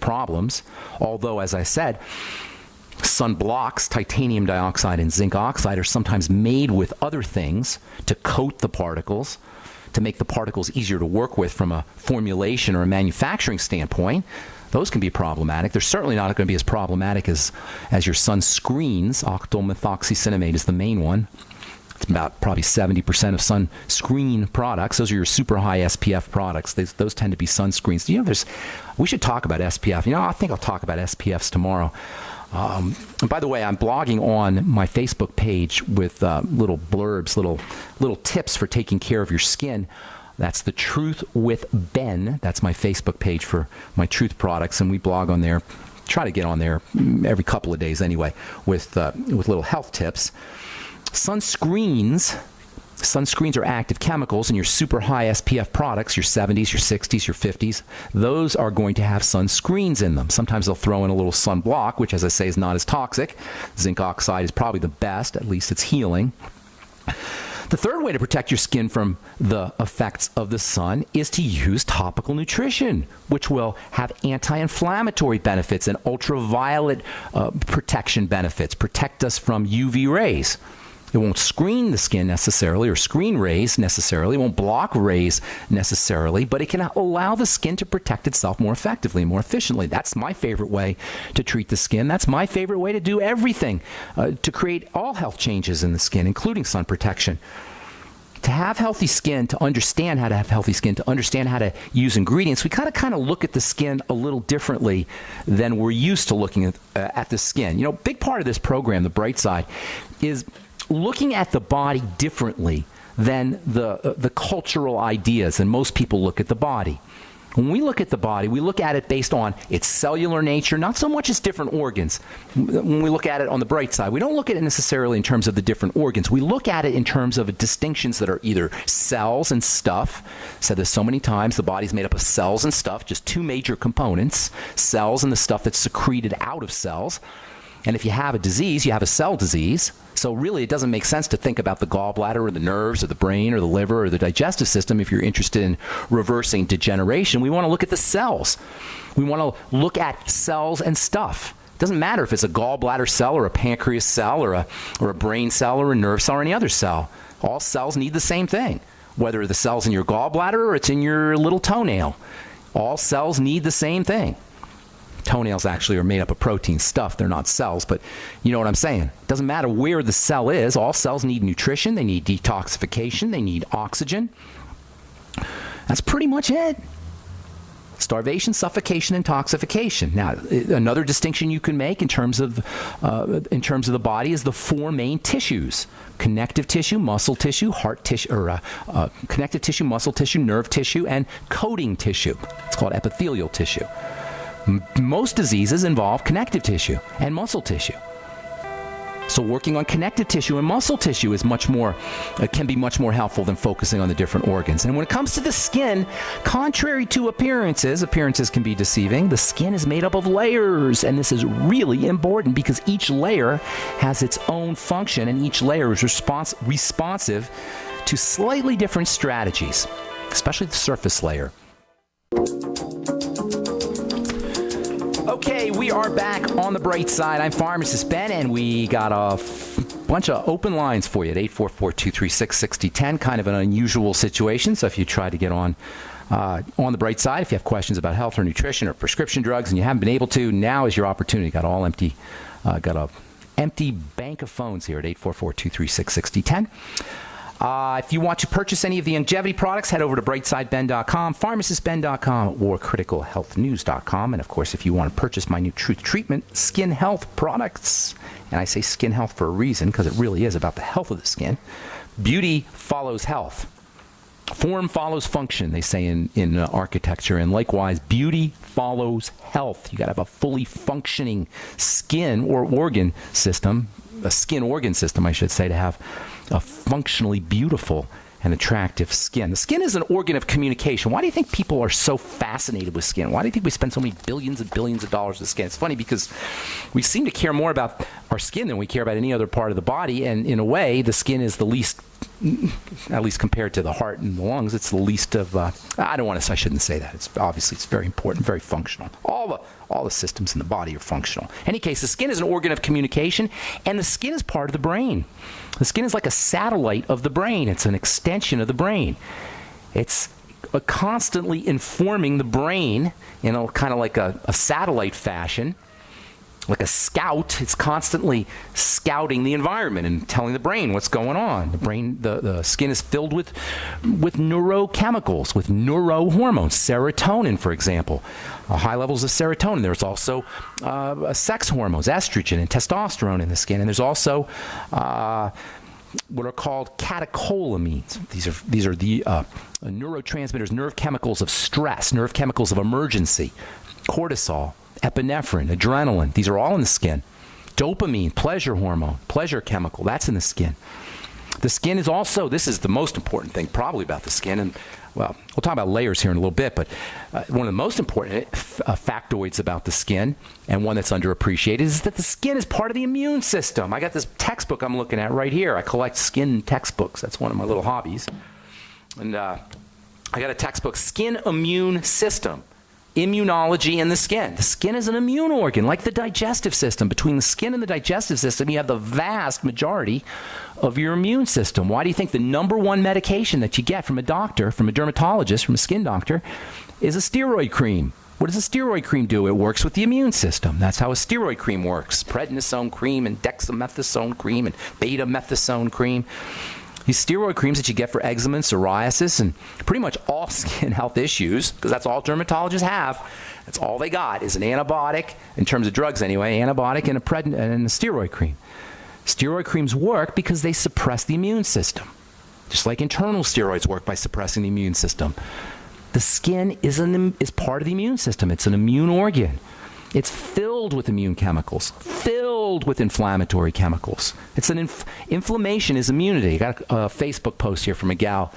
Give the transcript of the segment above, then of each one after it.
problems. Although, as I said, sunblocks, titanium dioxide and zinc oxide, are sometimes made with other things to coat the particles, to make the particles easier to work with from a formulation or a manufacturing standpoint. Those can be problematic. They're certainly not going to be as problematic as your sunscreens. Octylmethoxycinnamate is the main one. It's about probably 70% of sunscreen products. Those are your super high SPF products. Those tend to be sunscreens. We should talk about SPF. I think I'll talk about SPFs tomorrow. And by the way, I'm blogging on my Facebook page with little blurbs, little tips for taking care of your skin. That's The Truth with Ben. That's my Facebook page for my Truth products, and we blog on there. Try to get on there every couple of days anyway with little health tips. Sunscreens are active chemicals, and your super high SPF products, your 70s, your 60s, your 50s, those are going to have sunscreens in them. Sometimes they'll throw in a little sunblock, which, as I say, is not as toxic. Zinc oxide is probably the best. At least it's healing. The third way to protect your skin from the effects of the sun is to use topical nutrition, which will have anti-inflammatory benefits and ultraviolet protection benefits, protect us from UV rays. It won't screen the skin necessarily, or screen rays necessarily. It won't block rays necessarily, but it can allow the skin to protect itself more effectively, more efficiently. That's my favorite way to treat the skin. That's my favorite way to do everything, to create all health changes in the skin, including sun protection. To have healthy skin, to understand how to have healthy skin, to understand how to use ingredients, we kind of look at the skin a little differently than we're used to looking at the skin. Big part of this program, The Bright Side, is looking at the body differently than the cultural ideas, and most people look at the body. When we look at the body, we look at it based on its cellular nature, not so much as different organs. When we look at it on the bright side, we don't look at it necessarily in terms of the different organs. We look at it in terms of distinctions that are either cells and stuff. I've said this so many times, the body's made up of cells and stuff, just two major components, cells and the stuff that's secreted out of cells. And if you have a disease, you have a cell disease. So really, it doesn't make sense to think about the gallbladder or the nerves or the brain or the liver or the digestive system if you're interested in reversing degeneration. We want to look at the cells. We want to look at cells and stuff. It doesn't matter if it's a gallbladder cell or a pancreas cell or a brain cell or a nerve cell or any other cell. All cells need the same thing, whether the cell's in your gallbladder or it's in your little toenail. All cells need the same thing. Toenails actually are made up of protein stuff. They're not cells, but you know what I'm saying. It doesn't matter where the cell is. All cells need nutrition. They need detoxification. They need oxygen. That's pretty much it. Starvation, suffocation, and toxification. Now, another distinction you can make in terms of the body is the four main tissues: connective tissue, muscle tissue, heart tissue, or connective tissue, muscle tissue, nerve tissue, and coating tissue. It's called epithelial tissue. Most diseases involve connective tissue and muscle tissue. So working on connective tissue and muscle tissue is can be much more helpful than focusing on the different organs. And when it comes to the skin, contrary to appearances can be deceiving. The skin is made up of layers, and this is really important because each layer has its own function, and each layer is responsive to slightly different strategies, especially the surface layer. Okay, we are back on the bright side. I'm Pharmacist Ben, and we got a bunch of open lines for you at 844-236-6010. Kind of an unusual situation, so if you try to get on the bright side, if you have questions about health or nutrition or prescription drugs and you haven't been able to, now is your opportunity. Got a empty bank of phones here at 844-236-6010. If you want to purchase any of the longevity products, head over to brightsideben.com, pharmacistben.com, or criticalhealthnews.com. And, of course, if you want to purchase my new Truth Treatment Skin Health products, and I say skin health for a reason because it really is about the health of the skin, beauty follows health. Form follows function, they say in architecture, and likewise, beauty follows health. You got to have a fully functioning skin or organ system, a skin organ system, I should say, to have a functionally beautiful and attractive skin. The skin is an organ of communication. Why do you think people are so fascinated with skin? Why do you think we spend so many billions and billions of dollars on skin? It's funny because we seem to care more about our skin than we care about any other part of the body, and in a way, the skin is the least at least compared to the heart and the lungs, it's the least of, I shouldn't say that. It's very important, very functional. All the systems in the body are functional. In any case, the skin is an organ of communication, and the skin is part of the brain. The skin is like a satellite of the brain. It's an extension of the brain. It's constantly informing the brain in a kind of like a satellite fashion. Like a scout, it's constantly scouting the environment and telling the brain what's going on. The skin is filled with neurochemicals, with neurohormones, serotonin, for example, high levels of serotonin. There's also sex hormones, estrogen and testosterone in the skin, and there's also what are called catecholamines. These are the neurotransmitters, nerve chemicals of stress, nerve chemicals of emergency, cortisol, epinephrine, adrenaline. These are all in the skin. Dopamine, pleasure hormone, pleasure chemical, that's in the skin. The skin is also, this is the most important thing probably about the skin, and well, we'll talk about layers here in a little bit, but one of the most important factoids about the skin, and one that's underappreciated, is that the skin is part of the immune system. I got this textbook I'm looking at right here. I collect skin textbooks. That's one of my little hobbies. And I got a textbook, Skin Immune System. Immunology in the skin. The skin is an immune organ, like the digestive system. Between the skin and the digestive system, you have the vast majority of your immune system. Why do you think the number one medication that you get from a doctor, from a dermatologist, from a skin doctor, is a steroid cream? What does a steroid cream do? It works with the immune system. That's how a steroid cream works. Prednisone cream and dexamethasone cream and betamethasone cream. These steroid creams that you get for eczema and psoriasis and pretty much all skin health issues, because that's all dermatologists have. That's all they got is an antibiotic, in terms of drugs anyway, antibiotic and a steroid cream. Steroid creams work because they suppress the immune system, just like internal steroids work by suppressing the immune system. The skin is part of the immune system. It's an immune organ. It's filled with immune chemicals, filled with inflammatory chemicals. It's inflammation is immunity. I got a Facebook post here from a gal.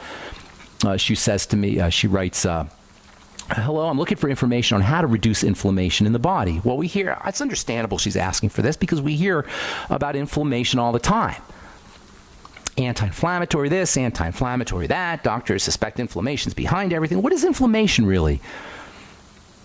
She says to me, she writes, hello, I'm looking for information on how to reduce inflammation in the body. Well, we hear, it's understandable she's asking for this because we hear about inflammation all the time. Anti-inflammatory this, anti-inflammatory that. Doctors suspect inflammation's behind everything. What is inflammation really?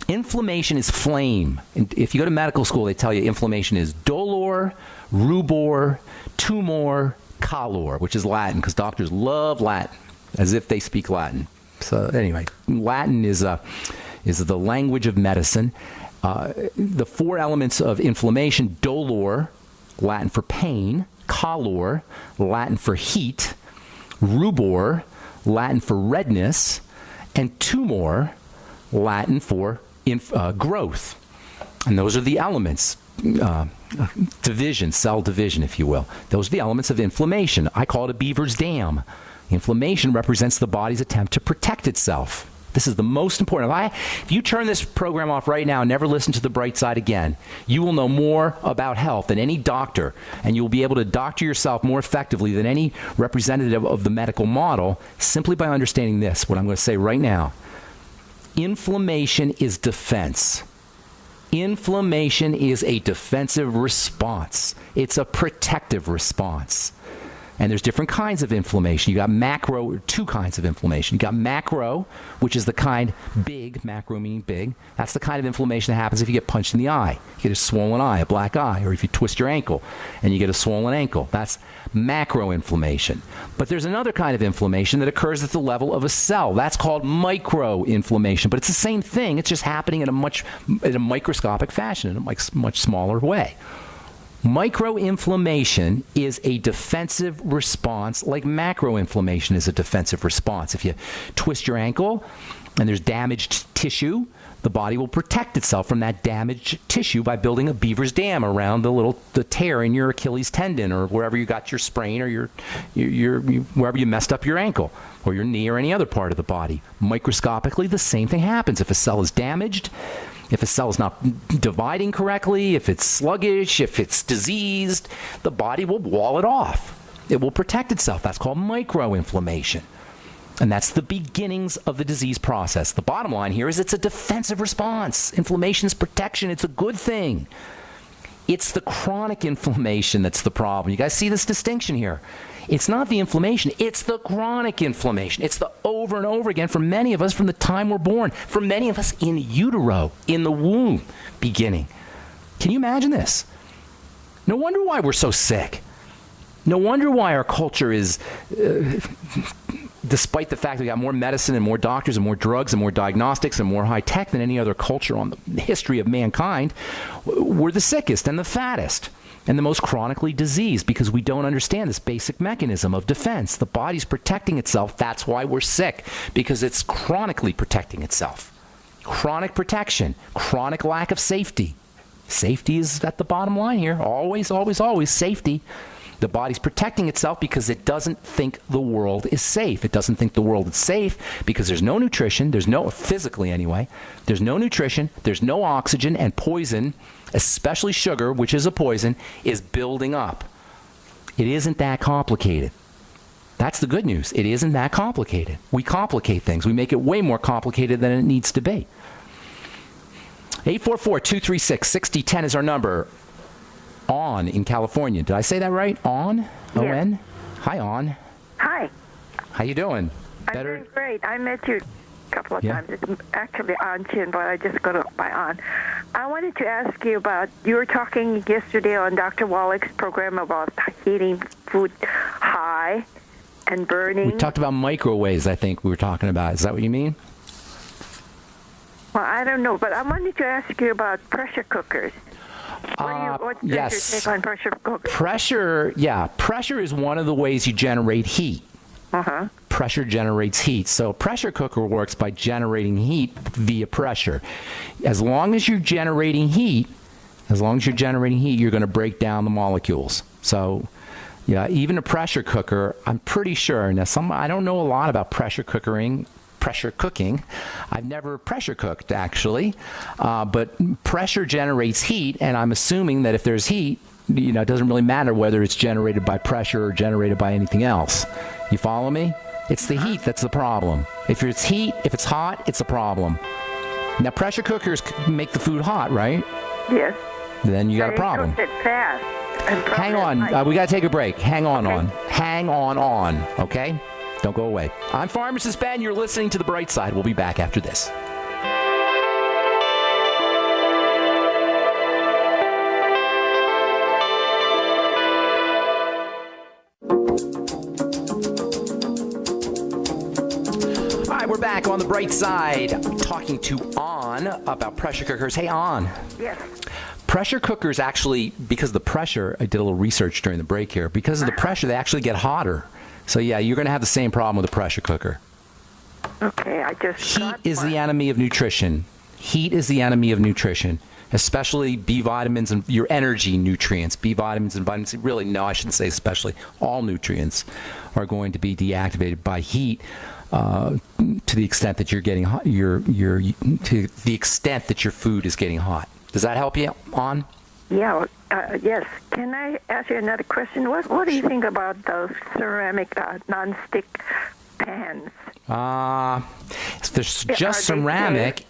Inflammation is flame. If you go to medical school, they tell you inflammation is dolor, rubor, tumor, calor, which is Latin, because doctors love Latin, as if they speak Latin. So anyway, Latin is the language of medicine. The four elements of inflammation: dolor, Latin for pain; calor, Latin for heat; rubor, Latin for redness; and tumor, Latin for growth. And those are the elements, division, cell division, if you will. Those are the elements of inflammation. I call it a beaver's dam. Inflammation represents the body's attempt to protect itself. This is the most important. If you turn this program off right now and never listen to The Bright Side again, you will know more about health than any doctor, and you will be able to doctor yourself more effectively than any representative of the medical model simply by understanding this, what I'm going to say right now. Inflammation is defense. Inflammation is a defensive response. It's a protective response. And there's different kinds of inflammation. You got two kinds of inflammation. You got macro, which is the kind big, macro meaning big. That's the kind of inflammation that happens if you get punched in the eye. You get a swollen eye, a black eye, or if you twist your ankle and you get a swollen ankle. That's macro inflammation. But there's another kind of inflammation that occurs at the level of a cell. That's called micro inflammation. But it's the same thing. It's just happening in a microscopic fashion, in a much smaller way. Microinflammation is a defensive response like macroinflammation is a defensive response. If you twist your ankle and there's damaged tissue, the body will protect itself from that damaged tissue by building a beaver's dam around the tear in your Achilles tendon or wherever you got your sprain or wherever you messed up your ankle or your knee or any other part of the body. Microscopically, the same thing happens. If a cell is damaged, if a cell is not dividing correctly, if it's sluggish, if it's diseased, the body will wall it off. It will protect itself. That's called microinflammation. And that's the beginnings of the disease process. The bottom line here is it's a defensive response. Inflammation is protection. It's a good thing. It's the chronic inflammation that's the problem. You guys see this distinction here? It's not the inflammation, it's the chronic inflammation. It's the over and over again for many of us from the time we're born, for many of us in utero, in the womb beginning. Can you imagine this? No wonder why we're so sick. No wonder why our culture is, despite the fact that we got more medicine and more doctors and more drugs and more diagnostics and more high tech than any other culture on the history of mankind, we're the sickest and the fattest and the most chronically diseased because we don't understand this basic mechanism of defense. The body's protecting itself. That's why we're sick, because it's chronically protecting itself. Chronic protection, chronic lack of safety. Safety is at the bottom line here. Always, always, always safety. The body's protecting itself because it doesn't think the world is safe. It doesn't think the world is safe because there's no nutrition. There's no, physically anyway, there's no nutrition. There's no oxygen, and poison, especially sugar, which is a poison, is building up. It isn't that complicated. That's the good news. It isn't that complicated. We complicate things. We make it way more complicated than it needs to be. 844-236-6010 is our number. On in California. Did I say that right? On? Yes. O-N? Hi, On. Hi. How you doing? I'm doing great. I met you a couple of times. It's actually On Chin, but I just got up by On. I wanted to ask you about, you were talking yesterday on Dr. Wallach's program about heating food high and burning. We talked about microwaves, I think we were talking about. Is that what you mean? Well, I don't know, but I wanted to ask you about pressure cookers. What's your take on pressure cookers? Pressure is one of the ways you generate heat. Uh-huh. Pressure generates heat. So a pressure cooker works by generating heat via pressure. As long as you're generating heat, you're going to break down the molecules. So, yeah, even a pressure cooker, I'm pretty sure. Now, I don't know a lot about pressure cooking. I've never pressure cooked, actually, but pressure generates heat, and I'm assuming that if there's heat, it doesn't really matter whether it's generated by pressure or generated by anything else. You follow me? It's the heat that's the problem. If it's hot, it's a problem. Now, pressure cookers make the food hot, right? Yes. Then you got a problem. Cook it fast. Hang on. We got to take a break. Hang on. Hang on, okay? Don't go away. I'm Pharmacist Ben. You're listening to The Bright Side. We'll be back after this. All right, we're back on The Bright Side. I'm talking to On about pressure cookers. Hey, On. Yes. Pressure cookers actually, because of the pressure, I did a little research during the break here. Because of the pressure, they actually get hotter. So, yeah, you're going to have the same problem with a pressure cooker. Okay, Heat is the enemy of nutrition. Heat is the enemy of nutrition, especially B vitamins and your energy nutrients. B vitamins and vitamins C. Really, no, I shouldn't say especially. All nutrients are going to be deactivated by heat to the extent that you're getting hot, to the extent that your food is getting hot. Does that help you, On? Yeah, yes. Can I ask you another question? What do you think about those ceramic non-stick pans? If they're just ceramic,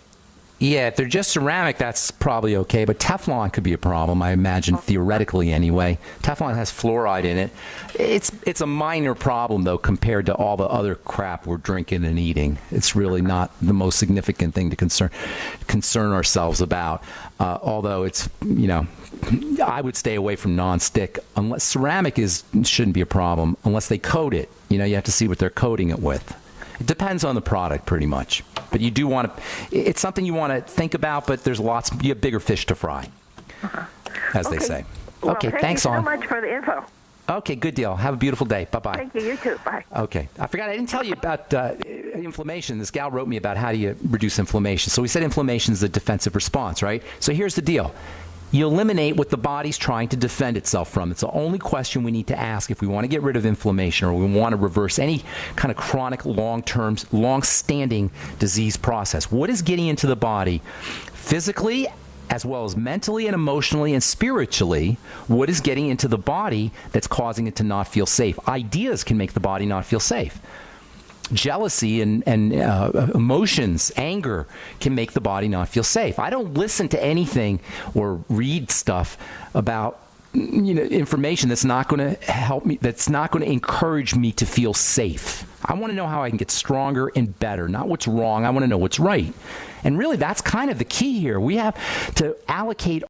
if they're just ceramic, that's probably okay. But Teflon could be a problem, I imagine, theoretically anyway. Teflon has fluoride in it. It's a minor problem, though, compared to all the other crap we're drinking and eating. It's really not the most significant thing to concern ourselves about. Although it's, I would stay away from nonstick unless ceramic shouldn't be a problem unless they coat it. You have to see what they're coating it with. It depends on the product pretty much. But you do want to, it's something you want to think about, but you have bigger fish to fry, as they say. Well, okay, thanks, On. Thank you so much for the info. Okay, good deal. Have a beautiful day. Bye-bye. Thank you. You too. Bye. Okay. I forgot, I didn't tell you about inflammation. This gal wrote me about how do you reduce inflammation. So we said inflammation is a defensive response, right? So here's the deal. You eliminate what the body's trying to defend itself from. It's the only question we need to ask if we want to get rid of inflammation or we want to reverse any kind of chronic, long-standing disease process. What is getting into the body physically as well as mentally and emotionally and spiritually? What is getting into the body that's causing it to not feel safe? Ideas can make the body not feel safe. jealousy and emotions, anger can make the body not feel safe. I don't listen to anything or read stuff about information that's not going to help me, that's not going to encourage me to feel safe. I want to know how I can get stronger and better, not what's wrong. I want to know what's right. And really, that's kind of the key here. We have to allocate